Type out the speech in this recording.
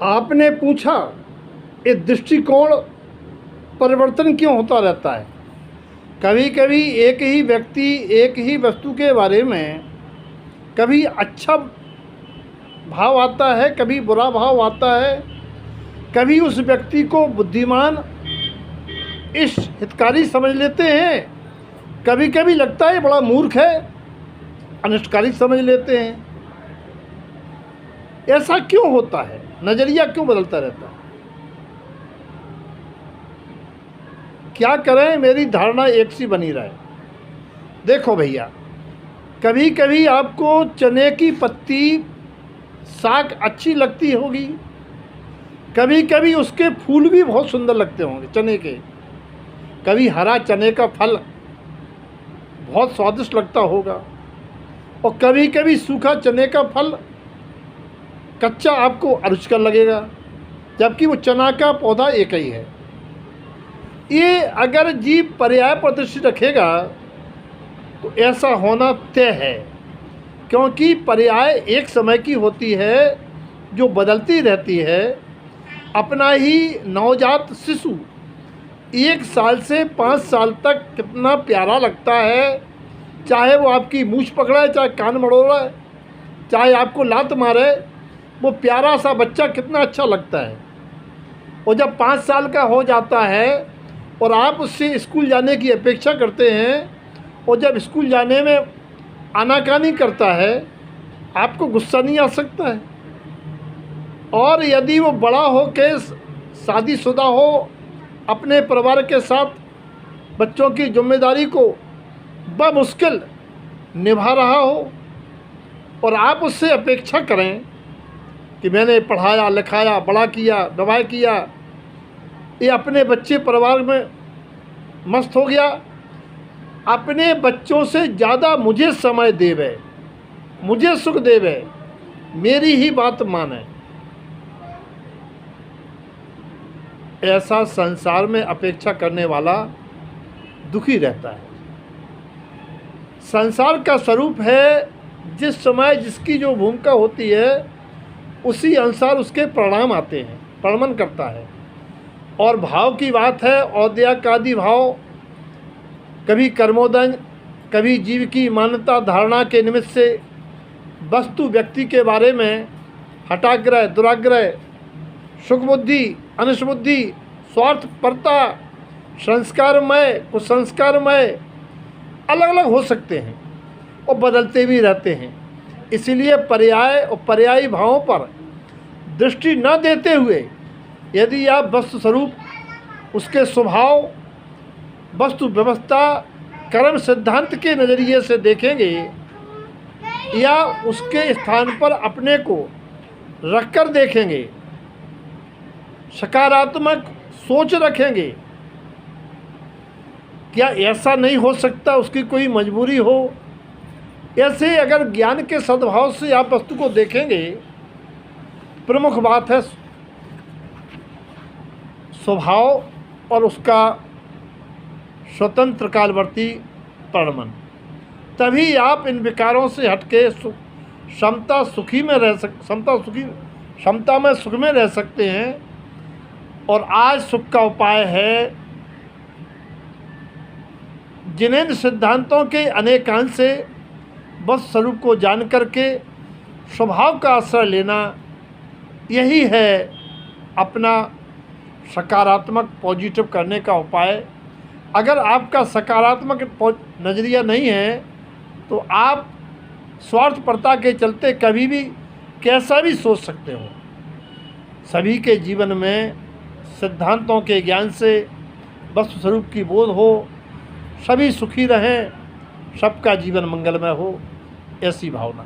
आपने पूछा ये दृष्टिकोण परिवर्तन क्यों होता रहता है। कभी कभी एक ही व्यक्ति एक ही वस्तु के बारे में कभी अच्छा भाव आता है, कभी बुरा भाव आता है। कभी उस व्यक्ति को बुद्धिमान इस हितकारी समझ लेते हैं, कभी कभी लगता है बड़ा मूर्ख है, अनिष्टकारी समझ लेते हैं। ऐसा क्यों होता है? नज़रिया क्यों बदलता रहता है? क्या करें, मेरी धारणा एक सी बनी रहे। देखो भैया, कभी कभी आपको चने की पत्ती साग अच्छी लगती होगी, कभी कभी उसके फूल भी बहुत सुंदर लगते होंगे चने के। कभी हरा चने का फल बहुत स्वादिष्ट लगता होगा, और कभी कभी सूखा चने का फल कच्चा आपको अरुचिकर लगेगा, जबकि वो चना का पौधा एक ही है। ये अगर जीव पर्याय पर दृष्टि रखेगा तो ऐसा होना तय है, क्योंकि पर्याय एक समय की होती है जो बदलती रहती है। अपना ही नवजात शिशु 1 साल से 5 साल तक कितना प्यारा लगता है, चाहे वो आपकी मूछ पकड़े, चाहे कान मड़ोड़े, चाहे आपको लात मारे, वो प्यारा सा बच्चा कितना अच्छा लगता है। और जब 5 साल का हो जाता है और आप उससे स्कूल जाने की अपेक्षा करते हैं, और जब स्कूल जाने में आनाकानी करता है, आपको गुस्सा नहीं आ सकता है। और यदि वो बड़ा हो के शादीशुदा हो, अपने परिवार के साथ बच्चों की जिम्मेदारी को बमुश्किल निभा रहा हो, और आप उससे अपेक्षा करें कि मैंने पढ़ाया लिखाया, बड़ा किया, दवाई किया, ये अपने बच्चे परिवार में मस्त हो गया, अपने बच्चों से ज़्यादा मुझे समय देवे, मुझे सुख देवे, मेरी ही बात माने, ऐसा संसार में अपेक्षा करने वाला दुखी रहता है। संसार का स्वरूप है, जिस समय जिसकी जो भूमिका होती है उसी अनुसार उसके परिणाम आते हैं, प्रमाण करता है। और भाव की बात है, औद्याकादि भाव, कभी कर्मोदय, कभी जीव की मान्यता धारणा के निमित्त से वस्तु व्यक्ति के बारे में हठाग्रह, दुराग्रह, सुख बुद्धि, अनिष्ट बुद्धि, स्वार्थपरता, संस्कारमय, कुसंस्कारमय अलग अलग हो सकते हैं और बदलते भी रहते हैं। इसीलिए पर्याय और पर्यायी भावों पर दृष्टि न देते हुए यदि आप वस्तु स्वरूप, उसके स्वभाव, वस्तु व्यवस्था, कर्म सिद्धांत के नज़रिए से देखेंगे, या उसके स्थान पर अपने को रखकर देखेंगे, सकारात्मक सोच रखेंगे, क्या ऐसा नहीं हो सकता उसकी कोई मजबूरी हो, ऐसे अगर ज्ञान के सद्भाव से आप वस्तु को देखेंगे, प्रमुख बात है स्वभाव और उसका स्वतंत्र कालवर्ती परिणमन। तभी आप इन विकारों से हटके समता में सुख में रह सकते हैं। और आज सुख का उपाय है जिन सिद्धांतों के अनेकांश से बस स्वरूप को जान करके स्वभाव का आश्रय लेना, यही है अपना सकारात्मक पॉजिटिव करने का उपाय। अगर आपका सकारात्मक नज़रिया नहीं है तो आप स्वार्थपरता के चलते कभी भी कैसा भी सोच सकते हो। सभी के जीवन में सिद्धांतों के ज्ञान से वस्तु स्वरूप की बोध हो, सभी सुखी रहें, सबका जीवन मंगलमय हो, ऐसी भावना।